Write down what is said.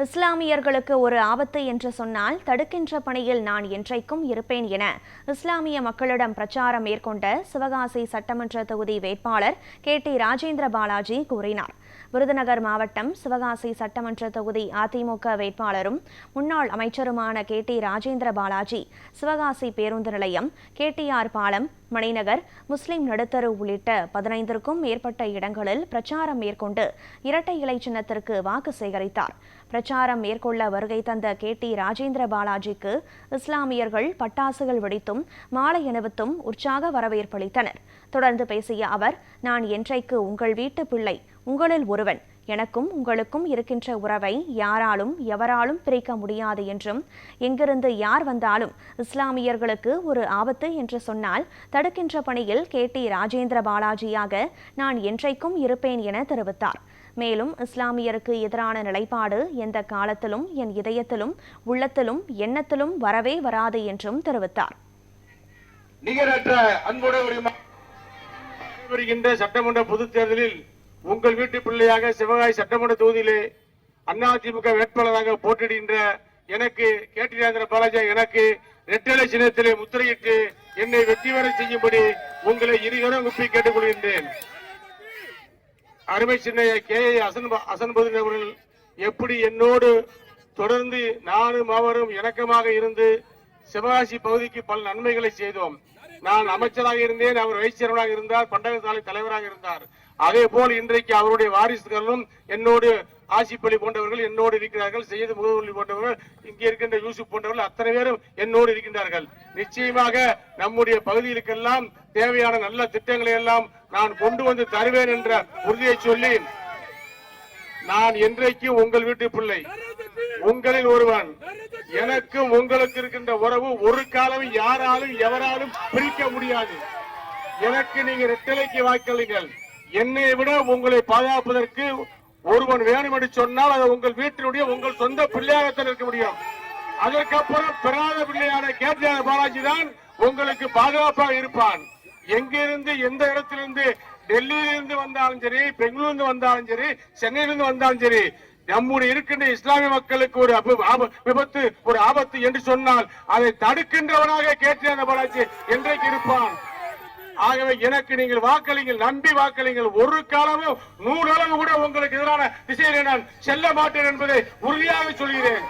இஸ்லாமியர்களுக்கு ஒரு ஆபத்து என்று சொன்னால் தடுக்கின்ற பணியில் நான் என்றைக்கும் இருப்பேன் என இஸ்லாமிய மக்களிடம் பிரச்சாரம் மேற்கொண்ட சிவகாசி சட்டமன்ற தொகுதி வேட்பாளர் KT ராஜேந்திர பாலாஜி கூறினார். விருதுநகர் மாவட்டம் சிவகாசி சட்டமன்ற தொகுதி அதிமுக வேட்பாளரும் முன்னாள் அமைச்சருமான KT ராஜேந்திர பாலாஜி சிவகாசி பேருந்து நிலையம், KTR பாலம், மணிநகர், முஸ்லிம் நடுத்தரு உள்ளிட்ட 15க்கும் மேற்பட்ட இடங்களில் பிரச்சாரம் மேற்கொண்டு இரட்டை இலை சின்னத்திற்கு வாக்கு சேகரித்தார். பிரச்சாரம் மேற்கொள்ள வருகை தந்த KT ராஜேந்திர பாலாஜிக்கு இஸ்லாமியர்கள் பட்டாசுகள் வெடித்தும் மாலை அணிவித்தும் உற்சாக வரவேற்பளித்தனர். தொடர்ந்து பேசிய அவர், நான் என்றைக்கு உங்கள் வீட்டு பிள்ளை, உங்களில் ஒருவன், எனக்கும் உங்களுக்கும் இருக்கின்ற உறவை யாராலும் எவராலும் பிரிக்க முடியாது என்றும், எங்கிருந்து யார் வந்தாலும் இஸ்லாமியர்களுக்கு ஒரு ஆபத்து என்று சொன்னால் தடுக்கின்ற பணியில் KT ராஜேந்திர பாலாஜியாக நான் என்றைக்கும் இருப்பேன் என தெரிவித்தார். மேலும் இஸ்லாமியருக்கு எதிரான நிலைப்பாடு எந்த காலத்திலும் என் இதயத்திலும் உள்ளத்திலும் எண்ணத்திலும் வரவே வராது என்றும் தெரிவித்தார். நிகரற்ற அன்புடன் வருகின்ற சட்டமன்ற பொதுத் தேர்தலில் உங்கள் வீட்டு பிள்ளையாக சிவகாசி சட்டமன்ற தொகுதியிலே அதிமுக வேட்பாளராக போட்டியிடுகின்ற எனக்கு KT ராஜேந்திர பாலாஜி எனக்கு இரட்டை சின்னத்திலே முத்திரையிட்டு என்னை வெற்றி பெற செய்யும்படி உங்களை இருகரம் குப்பி கேட்டுக் கொள்கின்றேன். அருமை சின்ன அசன்பதுன் அவர்கள் எப்படி என்னோடு தொடர்ந்து நானும் அவரும் இணக்கமாக இருந்து சிவகாசி பகுதிக்கு பல நன்மைகளை செய்தோம். நான் அமைச்சராக இருந்தேன், அவர் வைஸ் சேர்மனாக இருந்தார், பண்டக சாலை தலைவராக இருந்தார். அதே போல் இன்றைக்கு அவருடைய வாரிசுகளும் என்னோடு ஆசிப்பள்ளி போன்றவர்கள் என்னோடு இருக்கிறார்கள். செய்து முகவல்லி போன்றவர்கள், இங்கே இருக்கின்ற யூசுப் போன்றவர்கள் அத்தனை பேரும் என்னோடு இருக்கின்றார்கள். நிச்சயமாக நம்முடைய பகுதிகளுக்கெல்லாம் தேவையான நல்ல திட்டங்களை எல்லாம் நான் கொண்டு வந்து தருவேன் என்ற உறுதியை சொல்லி, நான் என்றைக்கு உங்கள் வீட்டு பிள்ளை, உங்களில் ஒருவன், எனக்கும் உங்களுக்கு இருக்கின்ற உறவு ஒரு காலம் யாராலும் எவராலும் பிரிக்க முடியாது. எனக்கு நீங்க இரட்டைக்கு வாக்களிங்கள். என்னை விட உங்களை பாதுகாப்பதற்கு ஒருவன் வேணும் என்று சொன்னால் அது உங்கள் வீட்டினுடைய உங்கள் சொந்த பிள்ளையாகத்தான் இருக்க முடியும். அதற்கப்புறம் பிராத பிள்ளையான KT பாலாஜி தான் உங்களுக்கு பாதுகாப்பாக இருப்பான். எங்கிருந்து எந்த இடத்திலிருந்து, டெல்லியிலிருந்து வந்தாலும் சரி, பெங்களூரிலிருந்து வந்தாலும் சரி, சென்னையிலிருந்து வந்தாலும் சரி, நம்முடைய இருக்கின்ற இஸ்லாமிய மக்களுக்கு ஒரு விபத்து, ஒரு ஆபத்து என்று சொன்னால் அதை தடுக்கின்றவனாக KT பாலாஜி என்றைக்கு இருப்பான். ஆகவே எனக்கு நீங்கள் வாக்களிங்கள், நம்பி வாக்களிங்கள். ஒரு காலமும் 100 அளவு கூட உங்களுக்கு எதிரான திசையிலே நான் செல்ல மாட்டேன் என்பதை உறுதியாக சொல்கிறேன்.